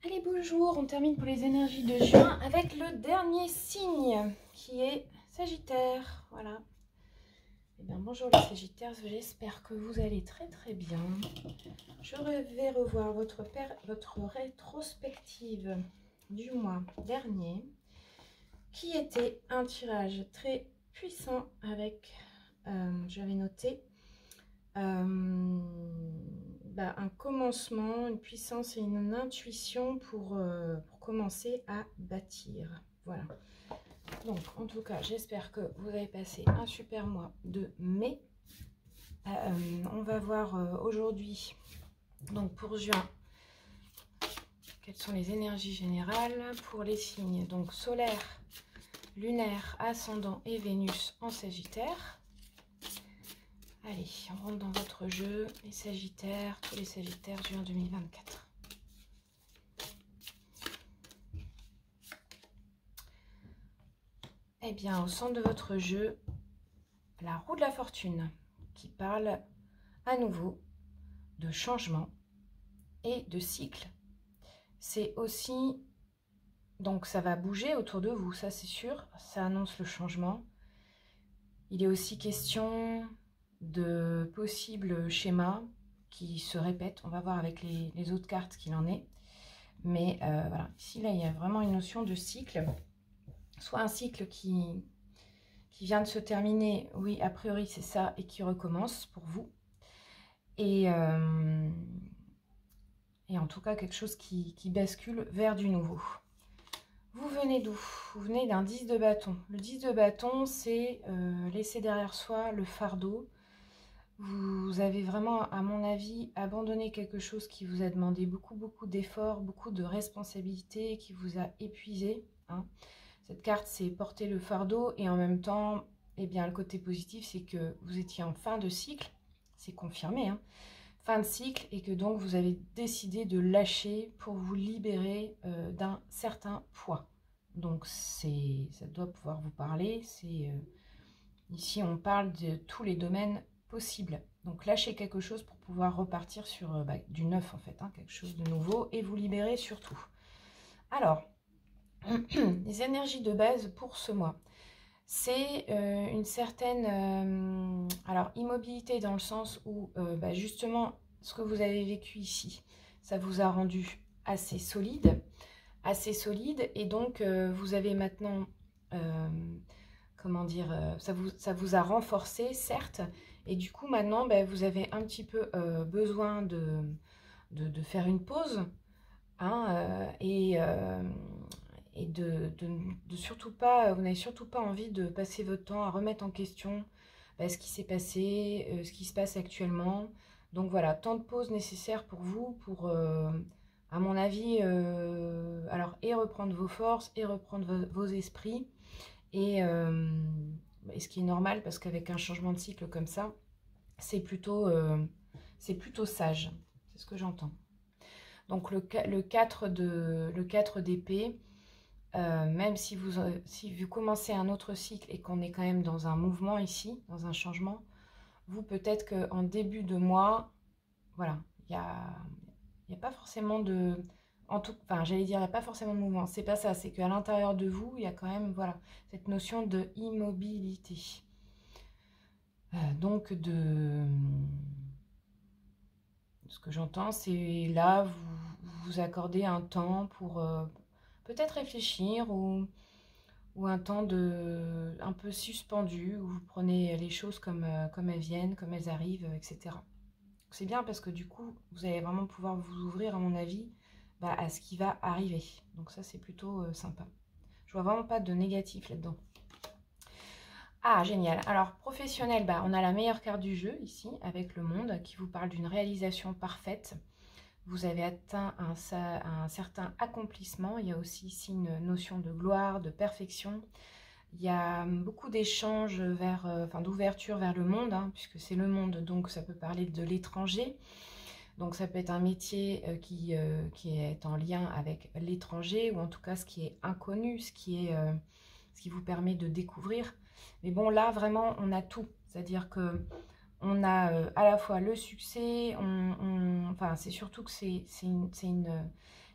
Allez, bonjour, on termine pour les énergies de juin avec le dernier signe qui est Sagittaire. Voilà. Eh bien, bonjour les Sagittaires, j'espère que vous allez très très bien. Je vais revoir votre rétrospective du mois dernier qui était un tirage très puissant avec, j'avais noté, un commencement, une puissance et une intuition pour commencer à bâtir. Voilà. Donc, en tout cas, j'espère que vous avez passé un super mois de mai. On va voir aujourd'hui, donc pour juin, quelles sont les énergies générales pour les signes donc solaire, lunaire, ascendant et Vénus en Sagittaire. Allez, on rentre dans votre jeu, les Sagittaires, tous les Sagittaires, juin 2024. Eh bien, au centre de votre jeu, la roue de la fortune qui parle à nouveau de changement et de cycle. C'est aussi, donc ça va bouger autour de vous, ça c'est sûr, ça annonce le changement. Il est aussi question de possibles schémas qui se répètent. On va voir avec les autres cartes qu'il en est. Mais voilà, ici, là, il y a vraiment une notion de cycle. Soit un cycle qui vient de se terminer, oui, a priori, c'est ça, et qui recommence pour vous. Et en tout cas, quelque chose qui bascule vers du nouveau. Vous venez d'où? Vous venez d'un 10 de bâton. Le 10 de bâton, c'est laisser derrière soi le fardeau. Vous avez vraiment, à mon avis, abandonné quelque chose qui vous a demandé beaucoup d'efforts, beaucoup de responsabilités, qui vous a épuisé. Hein. Cette carte, c'est porter le fardeau et en même temps, eh bien, le côté positif, c'est que vous étiez en fin de cycle. C'est confirmé, hein. Fin de cycle et que donc vous avez décidé de lâcher pour vous libérer d'un certain poids. Donc, ça doit pouvoir vous parler. Ici, on parle de tous les domaines possible. Donc lâchez quelque chose pour pouvoir repartir sur du neuf en fait, hein, quelque chose de nouveau et vous libérer surtout. Alors, les énergies de base pour ce mois, c'est une certaine immobilité dans le sens où justement ce que vous avez vécu ici, ça vous a rendu assez solide et donc vous avez maintenant comment dire, ça vous a renforcé, certes, et du coup, maintenant, vous avez un petit peu besoin de faire une pause, hein, et de surtout pas, vous n'avez surtout pas envie de passer votre temps à remettre en question ce qui s'est passé, ce qui se passe actuellement. Donc voilà, temps de pause nécessaire pour vous, pour, à mon avis, et reprendre vos forces, et reprendre vos esprits, et ce qui est normal parce qu'avec un changement de cycle comme ça, c'est plutôt sage. C'est ce que j'entends. Donc le 4 d'épée, même si vous commencez un autre cycle et qu'on est quand même dans un mouvement ici, dans un changement, vous peut-être qu'en début de mois, voilà, il n'y a pas forcément de... j'allais dire, il n'y a pas forcément de mouvement. C'est pas ça, c'est qu'à l'intérieur de vous, il y a quand même, voilà, cette notion de immobilité. Donc, ce que j'entends, c'est là, vous accordez un temps pour peut-être réfléchir ou un temps un peu suspendu, où vous prenez les choses comme elles viennent, comme elles arrivent, etc. C'est bien parce que du coup, vous allez vraiment pouvoir vous ouvrir, à mon avis, à ce qui va arriver. Donc ça, c'est plutôt sympa. Je vois vraiment pas de négatif là-dedans. Ah, génial. Alors, professionnel, on a la meilleure carte du jeu ici, avec le monde, qui vous parle d'une réalisation parfaite. Vous avez atteint un certain accomplissement. Il y a aussi ici une notion de gloire, de perfection. Il y a beaucoup d'échanges d'ouverture vers le monde, hein, puisque c'est le monde, donc ça peut parler de l'étranger. Donc ça peut être un métier qui est en lien avec l'étranger, ou en tout cas ce qui est inconnu, ce qui vous permet de découvrir. Mais bon, là, vraiment, on a tout. C'est-à-dire que on a à la fois le succès, c'est surtout que c'est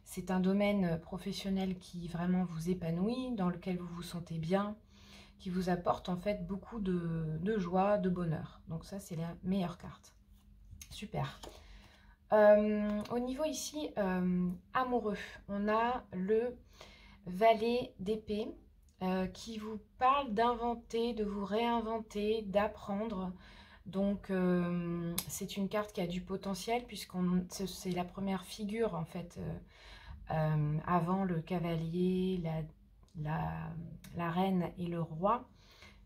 c'est un domaine professionnel qui vraiment vous épanouit, dans lequel vous vous sentez bien, qui vous apporte en fait beaucoup de joie, de bonheur. Donc ça, c'est la meilleure carte. Super. Au niveau ici, amoureux, on a le valet d'épée qui vous parle d'inventer, de vous réinventer, d'apprendre. Donc c'est une carte qui a du potentiel puisqu'on c'est la première figure en fait avant le cavalier, la reine et le roi.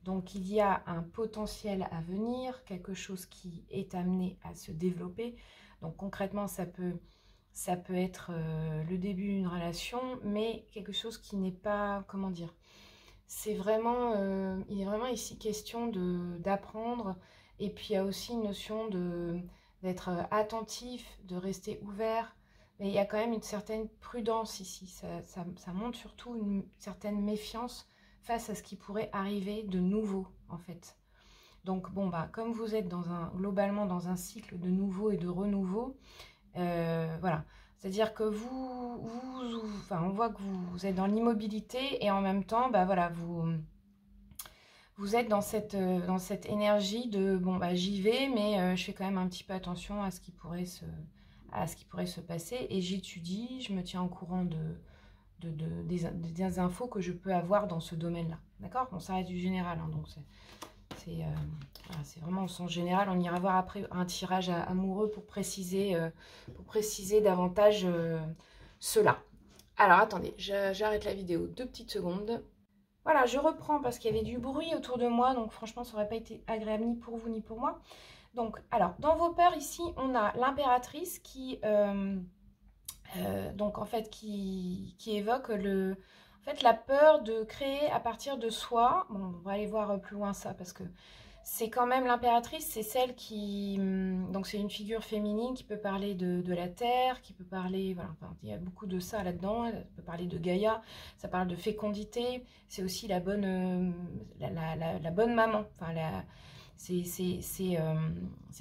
Donc il y a un potentiel à venir, quelque chose qui est amené à se développer. Donc concrètement, ça peut être le début d'une relation, mais quelque chose qui n'est pas, comment dire, c'est vraiment, il est vraiment ici question d'apprendre. Et puis il y a aussi une notion d'être attentif, de rester ouvert. Mais il y a quand même une certaine prudence ici. Ça montre surtout une certaine méfiance face à ce qui pourrait arriver de nouveau, en fait. Donc, bon, bah, comme vous êtes globalement dans un cycle de nouveau et de renouveau, voilà. C'est-à-dire que enfin, on voit que vous êtes dans l'immobilité et en même temps, bah, voilà, vous êtes dans cette énergie de, bon, bah, j'y vais, mais je fais quand même un petit peu attention à ce qui pourrait se passer et j'étudie, je me tiens au courant des infos que je peux avoir dans ce domaine-là. D'accord? Bon, ça reste du général, hein, donc c'est vraiment au sens général. On ira voir après un tirage amoureux pour préciser davantage cela. Alors, attendez, j'arrête la vidéo 2 petites secondes. Voilà, je reprends parce qu'il y avait du bruit autour de moi, donc franchement, ça n'aurait pas été agréable ni pour vous ni pour moi. Donc, alors, dans vos peurs, ici, on a l'impératrice qui... donc en fait qui évoque la peur de créer à partir de soi. Bon, on va aller voir plus loin ça parce que c'est quand même l'impératrice, c'est celle qui... Donc c'est une figure féminine qui peut parler de la terre, qui peut parler... Voilà, enfin, il y a beaucoup de ça là-dedans, elle peut parler de Gaïa, ça parle de fécondité, c'est aussi la bonne, la bonne maman, enfin c'est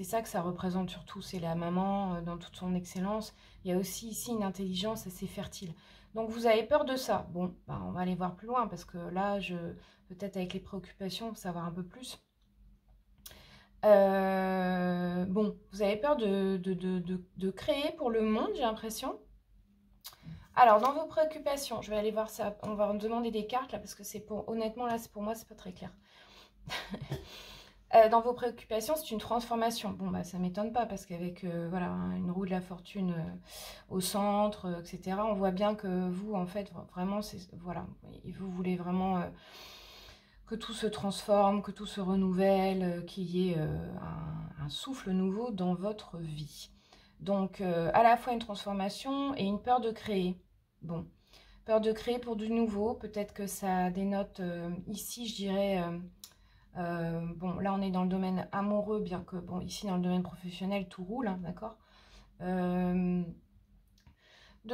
ça que ça représente surtout, c'est la maman dans toute son excellence. Il y a aussi ici une intelligence assez fertile. Donc vous avez peur de ça. Bon, ben, on va aller voir plus loin parce que là, peut-être avec les préoccupations, savoir un peu plus. Bon, vous avez peur de créer pour le monde, j'ai l'impression. Alors, dans vos préoccupations, je vais aller voir ça. On va me demander des cartes là parce que honnêtement, là, pour moi, c'est pas très clair. Dans vos préoccupations, c'est une transformation. Bon, bah, ça ne m'étonne pas parce qu'avec voilà, une roue de la fortune au centre, etc., on voit bien que vous, en fait, vraiment, voilà, vous voulez vraiment que tout se transforme, que tout se renouvelle, qu'il y ait un souffle nouveau dans votre vie. Donc, à la fois une transformation et une peur de créer. Bon, peur de créer pour du nouveau. Peut-être que ça dénote ici, je dirais... bon, là, on est dans le domaine amoureux, bien que, bon, ici, dans le domaine professionnel, tout roule, hein, d'accord. De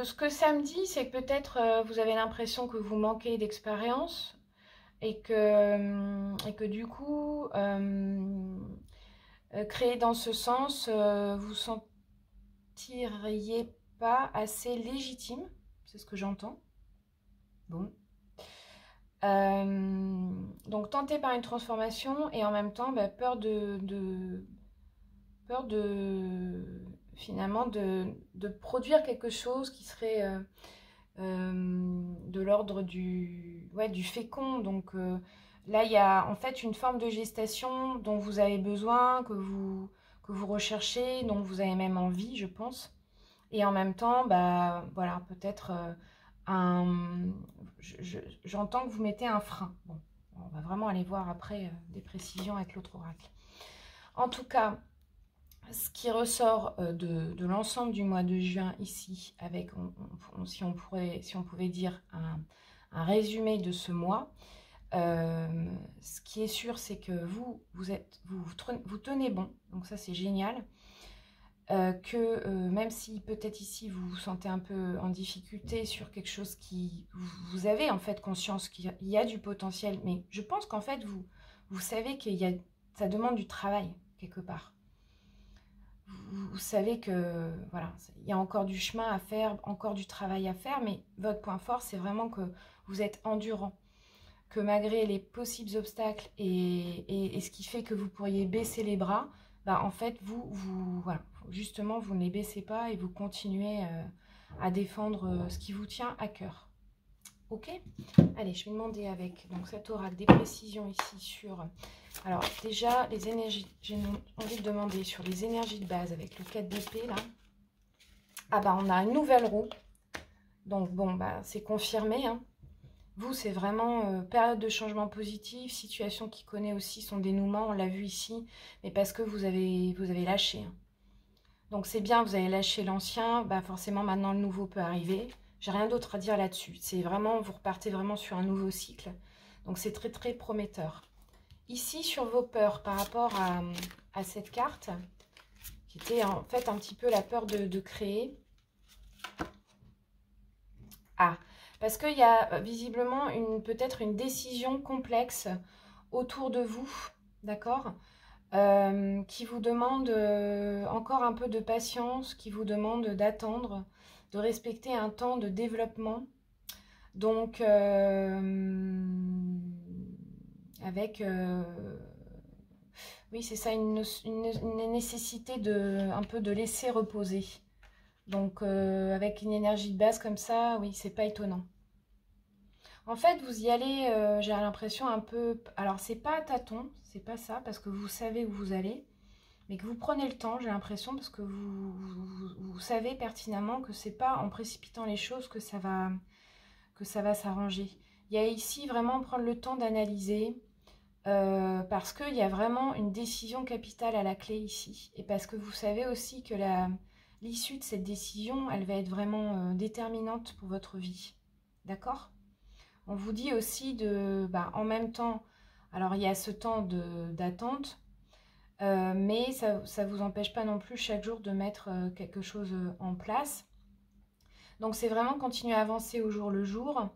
ce que ça me dit, c'est que peut-être vous avez l'impression que vous manquez d'expérience et que du coup, créer dans ce sens, vous sentiriez pas assez légitime, c'est ce que j'entends. Bon. Donc tenté par une transformation et en même temps bah, peur finalement de produire quelque chose qui serait de l'ordre du fécond. Donc là il y a en fait une forme de gestation dont vous avez besoin, que vous recherchez, dont vous avez même envie, je pense. Et en même temps, bah voilà, peut-être j'entends que vous mettez un frein. Bon, on va vraiment aller voir après des précisions avec l'autre oracle. En tout cas, ce qui ressort de l'ensemble du mois de juin ici, avec, si on pouvait dire un résumé de ce mois, ce qui est sûr, c'est que vous tenez bon, donc ça c'est génial. Même si peut-être ici vous vous sentez un peu en difficulté sur quelque chose qui vous avez en fait conscience qu'il y a du potentiel, mais je pense qu'en fait vous savez ça demande du travail quelque part. vous savez que voilà, il y a encore du chemin à faire, encore du travail à faire, mais votre point fort, c'est vraiment que vous êtes endurant, que malgré les possibles obstacles et ce qui fait que vous pourriez baisser les bras, bah, en fait, voilà, justement, vous ne les baissez pas et vous continuez à défendre ce qui vous tient à cœur. Ok? Allez, je vais demander avec donc cet oracle des précisions ici sur... Alors, déjà, les énergies, j'ai envie de demander sur les énergies de base avec le 4 d'épée, là. Ah bah, on a une nouvelle roue. Donc, bon, bah, c'est confirmé, hein. Vous, c'est vraiment période de changement positif, situation qui connaît aussi son dénouement, on l'a vu ici, mais parce que vous avez lâché. Hein. Donc c'est bien, vous avez lâché l'ancien, bah forcément maintenant le nouveau peut arriver. J'ai rien d'autre à dire là-dessus. C'est vraiment, vous repartez vraiment sur un nouveau cycle. Donc c'est très très prometteur. Ici, sur vos peurs par rapport à cette carte, qui était en fait un petit peu la peur de créer. Ah, parce qu'il y a visiblement peut-être une décision complexe autour de vous, d'accord, qui vous demande encore un peu de patience, qui vous demande d'attendre, de respecter un temps de développement. Donc, avec, oui, c'est ça, une nécessité un peu de laisser reposer. Donc, avec une énergie de base comme ça, oui, c'est pas étonnant. En fait, vous y allez, j'ai l'impression un peu... Alors, c'est pas à tâtons, c'est pas ça, parce que vous savez où vous allez, mais que vous prenez le temps, j'ai l'impression, parce que vous savez pertinemment que c'est pas en précipitant les choses que ça va s'arranger. Il y a ici vraiment prendre le temps d'analyser, parce qu'il y a vraiment une décision capitale à la clé ici, et parce que vous savez aussi que l'issue de cette décision, elle va être vraiment déterminante pour votre vie. D'accord ? On vous dit aussi en même temps, alors il y a ce temps d'attente, mais ça ne vous empêche pas non plus chaque jour de mettre quelque chose en place. Donc c'est vraiment continuer à avancer au jour le jour,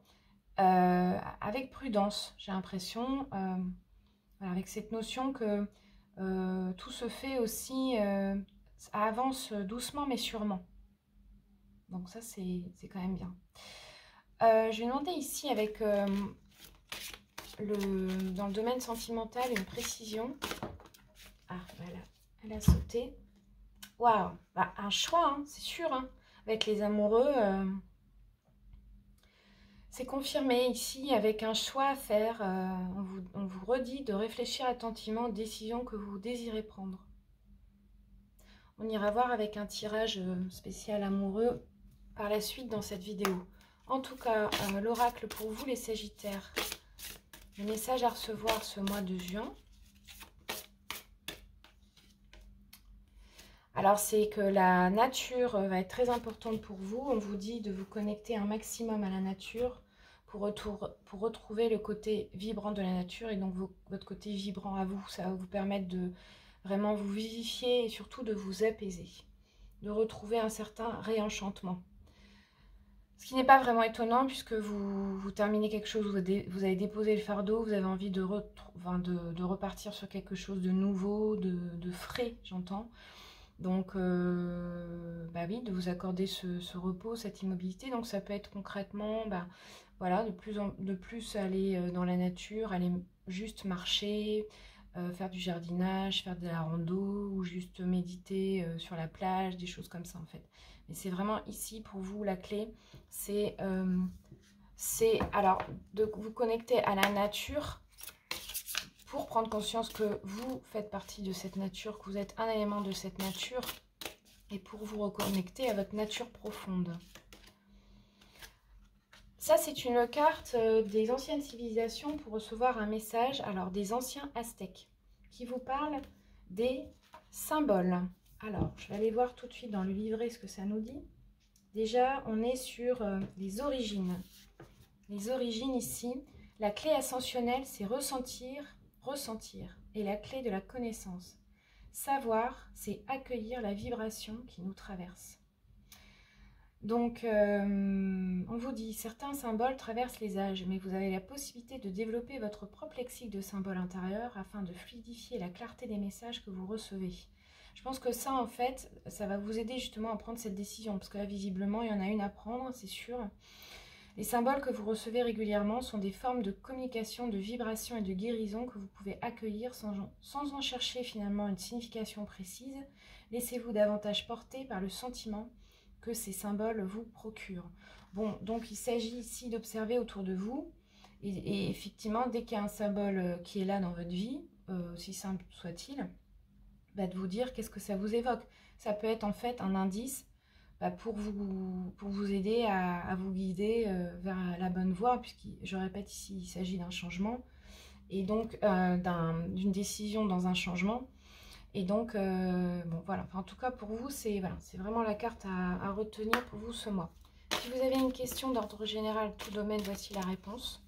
avec prudence, j'ai l'impression, avec cette notion que tout se fait aussi, ça avance doucement mais sûrement. Donc ça c'est quand même bien. Je vais demander ici avec... dans le domaine sentimental, une précision. Ah, voilà, elle a sauté. Waouh, bah, un choix, hein, c'est sûr. Hein. Avec les amoureux, c'est confirmé ici avec un choix à faire. On vous redit de réfléchir attentivement aux décisions que vous désirez prendre. On ira voir avec un tirage spécial amoureux par la suite dans cette vidéo. En tout cas, l'oracle pour vous les Sagittaires. Le message à recevoir ce mois de juin. Alors, c'est que la nature va être très importante pour vous. On vous dit de vous connecter un maximum à la nature pour retrouver le côté vibrant de la nature et donc votre côté vibrant à vous. Ça va vous permettre de vraiment vous vivifier et surtout de vous apaiser, de retrouver un certain réenchantement. Ce qui n'est pas vraiment étonnant puisque vous terminez quelque chose, vous avez déposé le fardeau, vous avez envie de repartir sur quelque chose de nouveau, de frais, j'entends. Donc, oui, de vous accorder ce repos, cette immobilité. Donc, ça peut être concrètement, voilà, de plus aller dans la nature, aller juste marcher, faire du jardinage, faire de la rando ou juste méditer sur la plage, des choses comme ça en fait. Mais c'est vraiment ici pour vous la clé, c'est alors de vous connecter à la nature pour prendre conscience que vous faites partie de cette nature, que vous êtes un élément de cette nature et pour vous reconnecter à votre nature profonde. Ça, c'est une carte des anciennes civilisations pour recevoir un message, alors des anciens Aztèques, qui vous parlent des symboles. Alors, je vais aller voir tout de suite dans le livret ce que ça nous dit. Déjà, on est sur les origines. Les origines ici, la clé ascensionnelle, c'est ressentir, ressentir. Et la clé de la connaissance. Savoir, c'est accueillir la vibration qui nous traverse. Donc, on vous dit, certains symboles traversent les âges, mais vous avez la possibilité de développer votre propre lexique de symboles intérieurs afin de fluidifier la clarté des messages que vous recevez. Je pense que ça, en fait, ça va vous aider justement à prendre cette décision. Parce que là, visiblement, il y en a une à prendre, c'est sûr. Les symboles que vous recevez régulièrement sont des formes de communication, de vibration et de guérison que vous pouvez accueillir sans en chercher finalement une signification précise. Laissez-vous davantage porter par le sentiment que ces symboles vous procurent. Bon, donc il s'agit ici d'observer autour de vous. Et effectivement, dès qu'il y a un symbole qui est là dans votre vie, aussi simple soit-il, bah, de vous dire qu'est-ce que ça vous évoque. Ça peut être en fait un indice pour vous aider à vous guider vers la bonne voie, puisque je répète ici, il s'agit d'un changement, et donc d'une décision dans un changement. Et donc, bon voilà, enfin, en tout cas pour vous, c'est voilà, vraiment la carte à retenir pour vous ce mois. Si vous avez une question d'ordre général, tout domaine, voici la réponse.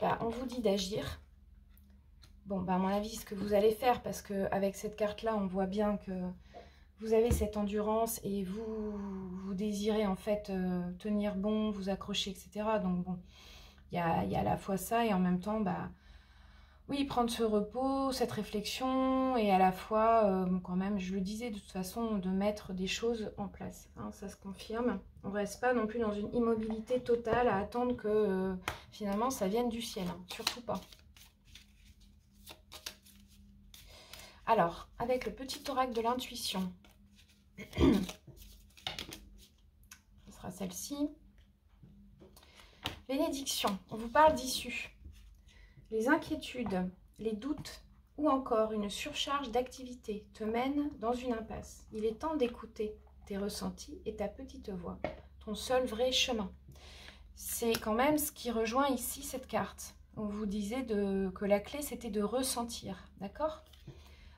Bah, on vous dit d'agir. Bon, bah, à mon avis, ce que vous allez faire, parce qu'avec cette carte-là, on voit bien que vous avez cette endurance et vous désirez en fait tenir bon, vous accrocher, etc. Donc bon, il y a à la fois ça et en même temps, bah, oui, prendre ce repos, cette réflexion et à la fois, quand même, je le disais de toute façon, de mettre des choses en place. Hein, ça se confirme. On ne reste pas non plus dans une immobilité totale à attendre que finalement ça vienne du ciel. Hein, surtout pas. Alors, avec le petit oracle de l'intuition, ce sera celle-ci. Bénédiction, on vous parle d'issue. Les inquiétudes, les doutes ou encore une surcharge d'activité te mènent dans une impasse. Il est temps d'écouter tes ressentis et ta petite voix, ton seul vrai chemin. C'est quand même ce qui rejoint ici cette carte. On vous disait que la clé c'était de ressentir, d'accord?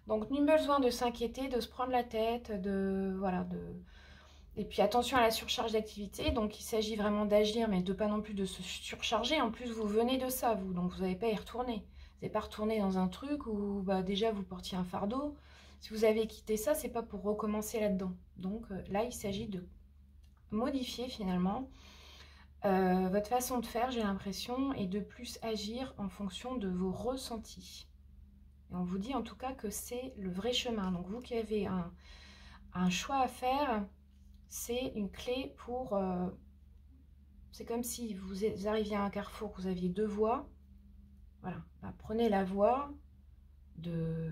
Donc nul besoin de s'inquiéter, de se prendre la tête, et puis attention à la surcharge d'activité, donc il s'agit vraiment d'agir, mais de pas non plus de se surcharger. En plus, vous venez de ça, vous, donc vous n'allez pas y retourner. Vous n'allez pas retourner dans un truc où déjà vous portiez un fardeau. Si vous avez quitté ça, c'est pas pour recommencer là-dedans. Donc là, il s'agit de modifier finalement votre façon de faire, j'ai l'impression, et de plus agir en fonction de vos ressentis. Et on vous dit en tout cas que c'est le vrai chemin. Donc vous qui avez un choix à faire, c'est une clé pour... c'est comme si vous arriviez à un carrefour, vous aviez deux voies. Voilà, bah, prenez la voie de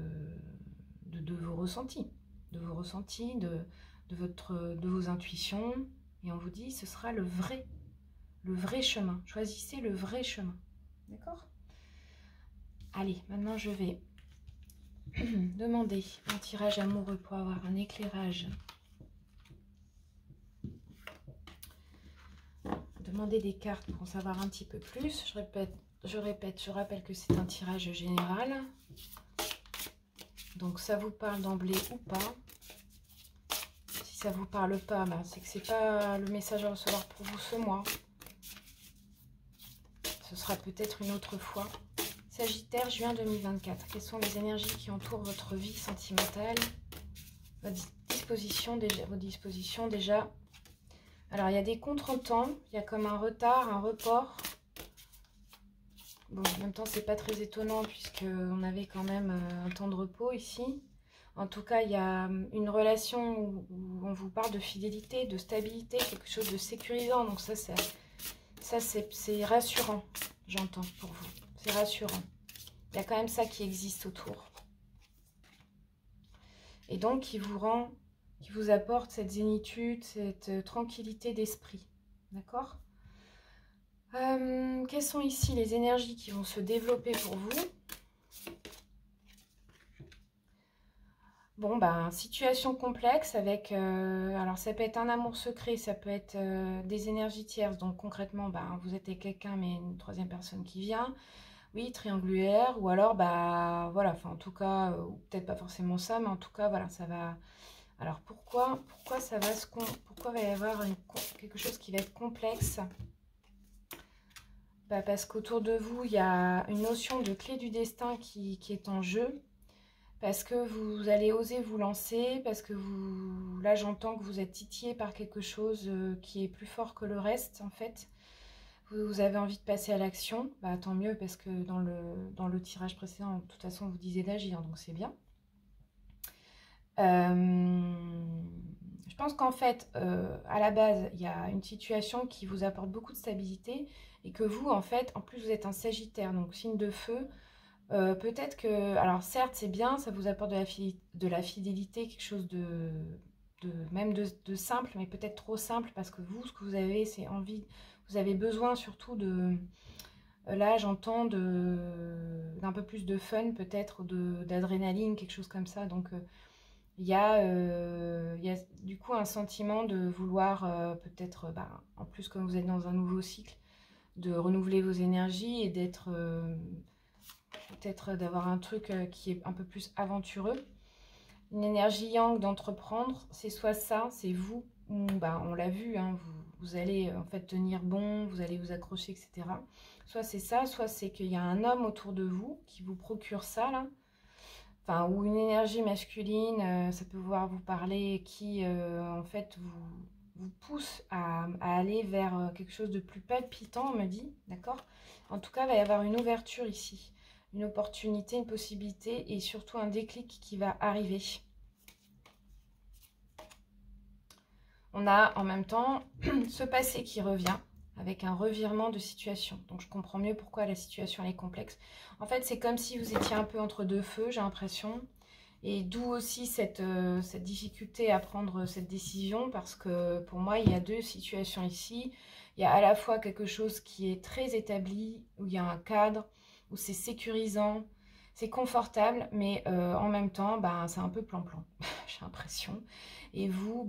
vos ressentis, de vos intuitions. Et on vous dit, ce sera le vrai chemin. Choisissez le vrai chemin. D'accord? Allez, maintenant je vais demander un tirage amoureux pour avoir un éclairage. Demander des cartes pour en savoir un petit peu plus. Je rappelle que c'est un tirage général. Donc ça vous parle d'emblée ou pas. Si ça vous parle pas, bah, c'est que c'est pas le message à recevoir pour vous ce mois. Ce sera peut-être une autre fois. Sagittaire, juin 2024. Quelles sont les énergies qui entourent votre vie sentimentale? Vos dispositions déjà. Alors, il y a des contretemps. Il y a comme un retard, un report. Bon, en même temps, c'est pas très étonnant puisqu'on avait quand même un temps de repos ici. En tout cas, il y a une relation où on vous parle de fidélité, de stabilité, quelque chose de sécurisant. Donc ça c'est rassurant, j'entends pour vous. C'est rassurant. Il y a quand même ça qui existe autour. Et donc, qui vous apporte cette zénitude, cette tranquillité d'esprit. D'accord ? Quelles sont ici les énergies qui vont se développer pour vous? Bon, ben, situation complexe avec... alors, ça peut être un amour secret, ça peut être des énergies tierces. Donc, concrètement, ben, vous êtes avec quelqu'un, mais une troisième personne qui vient. Oui, triangulaire. Ou alors, bah, voilà, enfin, en tout cas, peut-être pas forcément ça, mais en tout cas, voilà, ça va... Alors, pourquoi pourquoi va y avoir quelque chose qui va être complexe? Bah, parce qu'autour de vous, il y a une notion de clé du destin qui est en jeu. Parce que vous allez oser vous lancer, parce que là j'entends que vous êtes titillé par quelque chose qui est plus fort que le reste en fait. Vous avez envie de passer à l'action, bah, tant mieux parce que dans le tirage précédent, de toute façon, vous disiez d'agir, donc c'est bien. Je pense qu'en fait, à la base, il y a une situation qui vous apporte beaucoup de stabilité et que vous, en fait, en plus, vous êtes un Sagittaire, donc signe de feu. Peut-être que, alors certes, c'est bien, ça vous apporte de la fidélité, quelque chose même de simple, mais peut-être trop simple parce que vous, ce que vous avez, c'est envie, vous avez besoin surtout de, là, j'entends d'un peu plus de fun, peut-être, d'adrénaline, quelque chose comme ça. Donc, il y a du coup un sentiment de vouloir, peut-être, en plus, comme vous êtes dans un nouveau cycle, de renouveler vos énergies et d'être, peut-être d'avoir un truc qui est un peu plus aventureux. Une énergie yang d'entreprendre, c'est soit ça, c'est vous, ou on l'a vu, hein, vous allez en fait tenir bon, vous allez vous accrocher, etc. Soit c'est ça, soit c'est qu'il y a un homme autour de vous qui vous procure ça, là. Enfin, ou une énergie masculine, ça peut pouvoir vous parler, qui en fait vous pousse à aller vers quelque chose de plus palpitant, on me dit, d'accord? En tout cas, il va y avoir une ouverture ici, une opportunité, une possibilité et surtout un déclic qui va arriver. On a en même temps ce passé qui revient avec un revirement de situation. Donc je comprends mieux pourquoi la situation est complexe. En fait, c'est comme si vous étiez un peu entre deux feux, j'ai l'impression. Et d'où aussi cette difficulté à prendre cette décision, parce que pour moi, il y a deux situations ici. Il y a à la fois quelque chose qui est très établi, où il y a un cadre, où c'est sécurisant, c'est confortable, mais en même temps, c'est un peu plan-plan, j'ai l'impression. Et vous,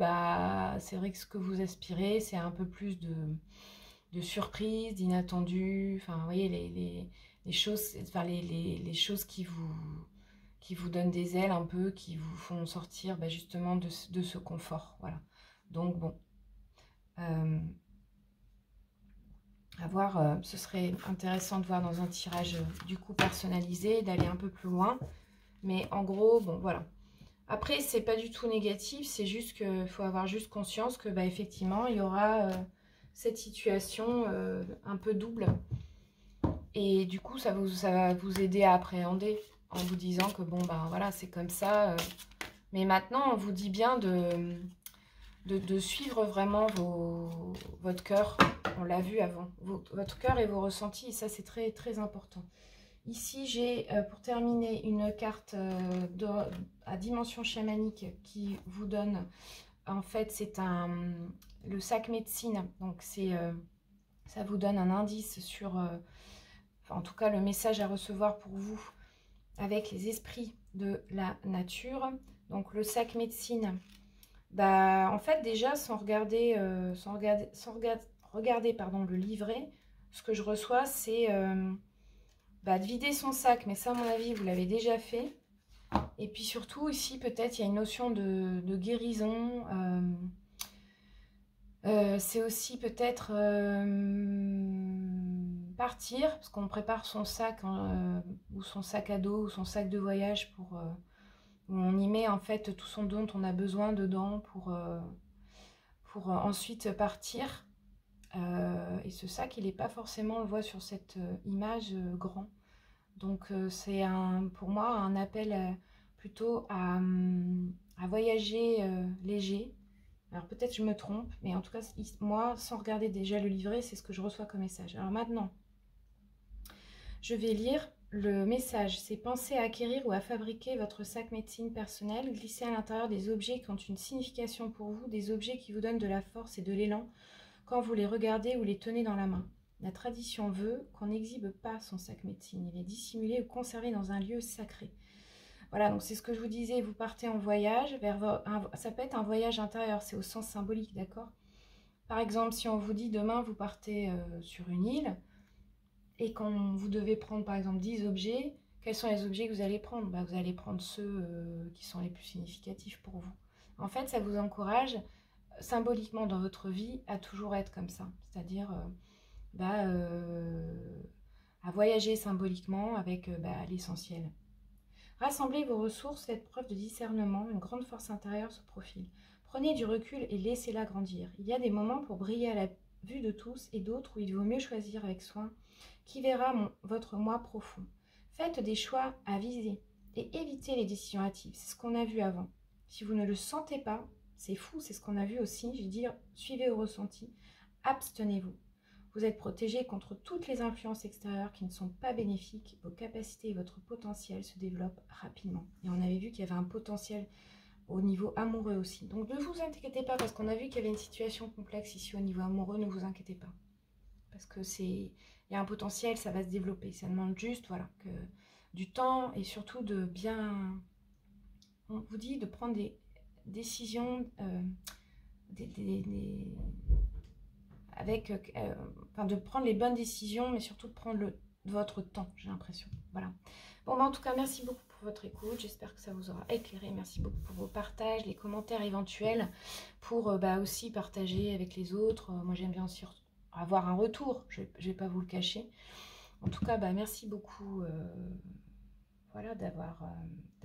c'est vrai que ce que vous aspirez, c'est un peu plus de surprise, d'inattendu, enfin, vous voyez, les choses, enfin, les choses qui vous donnent des ailes un peu, qui vous font sortir justement de ce confort. Voilà. Donc bon, à voir, ce serait intéressant de voir dans un tirage du coup personnalisé, d'aller un peu plus loin. Mais en gros, bon voilà. Après, c'est pas du tout négatif, c'est juste qu'il faut avoir juste conscience que effectivement, il y aura cette situation un peu double. Et du coup, ça va vous aider à appréhender en vous disant que bon, voilà, c'est comme ça. Mais maintenant, on vous dit bien de suivre vraiment votre cœur. On l'a vu avant. Votre cœur et vos ressentis, et ça, c'est très, très important. Ici, j'ai, pour terminer, une carte à dimension chamanique qui vous donne, en fait, c'est le sac médecine. Donc, ça vous donne un indice sur, en tout cas, le message à recevoir pour vous avec les esprits de la nature. Donc, le sac médecine, en fait, déjà, sans regarder le livret, ce que je reçois, c'est de vider son sac. Mais ça, à mon avis, vous l'avez déjà fait. Et puis surtout, ici, peut-être, il y a une notion de guérison. C'est aussi peut-être partir, parce qu'on prépare son sac, ou son sac à dos, ou son sac de voyage, où on y met en fait tout ce dont on a besoin dedans pour ensuite partir. Et ce sac, il n'est pas forcément, on le voit sur cette image, grand. Donc c'est pour moi un appel plutôt à voyager léger. Alors peut-être je me trompe, mais en tout cas, moi, sans regarder déjà le livret, c'est ce que je reçois comme message. Alors maintenant, je vais lire le message. C'est penser à acquérir ou à fabriquer votre sac médecine personnel. Glissez à l'intérieur des objets qui ont une signification pour vous, des objets qui vous donnent de la force et de l'élan quand vous les regardez ou les tenez dans la main. La tradition veut qu'on n'exhibe pas son sac médecine. Il est dissimulé ou conservé dans un lieu sacré. Voilà, donc c'est ce que je vous disais, vous partez en voyage, ça peut être un voyage intérieur, c'est au sens symbolique, d'accord? Par exemple, si on vous dit demain, vous partez sur une île, et quand vous devez prendre par exemple 10 objets, quels sont les objets que vous allez prendre? Vous allez prendre ceux qui sont les plus significatifs pour vous. En fait, ça vous encourage symboliquement dans votre vie à toujours être comme ça, c'est-à-dire à voyager symboliquement avec l'essentiel. Rassemblez vos ressources, faites preuve de discernement, une grande force intérieure se profile. Prenez du recul et laissez-la grandir. Il y a des moments pour briller à la vue de tous et d'autres où il vaut mieux choisir avec soin qui verra votre moi profond. Faites des choix à viser et évitez les décisions hâtives, c'est ce qu'on a vu avant. Si vous ne le sentez pas, c'est fou, c'est ce qu'on a vu aussi. Je veux dire, suivez vos ressentis, abstenez-vous. Vous êtes protégé contre toutes les influences extérieures qui ne sont pas bénéfiques. Vos capacités et votre potentiel se développent rapidement. Et on avait vu qu'il y avait un potentiel au niveau amoureux aussi. Donc ne vous inquiétez pas parce qu'on a vu qu'il y avait une situation complexe ici au niveau amoureux. Ne vous inquiétez pas. Parce que il y a un potentiel, ça va se développer. Ça demande juste voilà, du temps et surtout de bien... On vous dit de prendre des décisions... enfin, de prendre les bonnes décisions, mais surtout de prendre votre temps, j'ai l'impression. Voilà. Bon, bah, en tout cas, merci beaucoup pour votre écoute. J'espère que ça vous aura éclairé. Merci beaucoup pour vos partages, les commentaires éventuels, pour aussi partager avec les autres. Moi, j'aime bien aussi avoir un retour. Je ne vais pas vous le cacher. En tout cas, bah, merci beaucoup voilà, de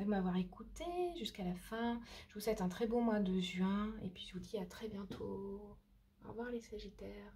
m'avoir écouté jusqu'à la fin. Je vous souhaite un très bon mois de juin. Et puis, je vous dis à très bientôt. Au revoir les Sagittaires.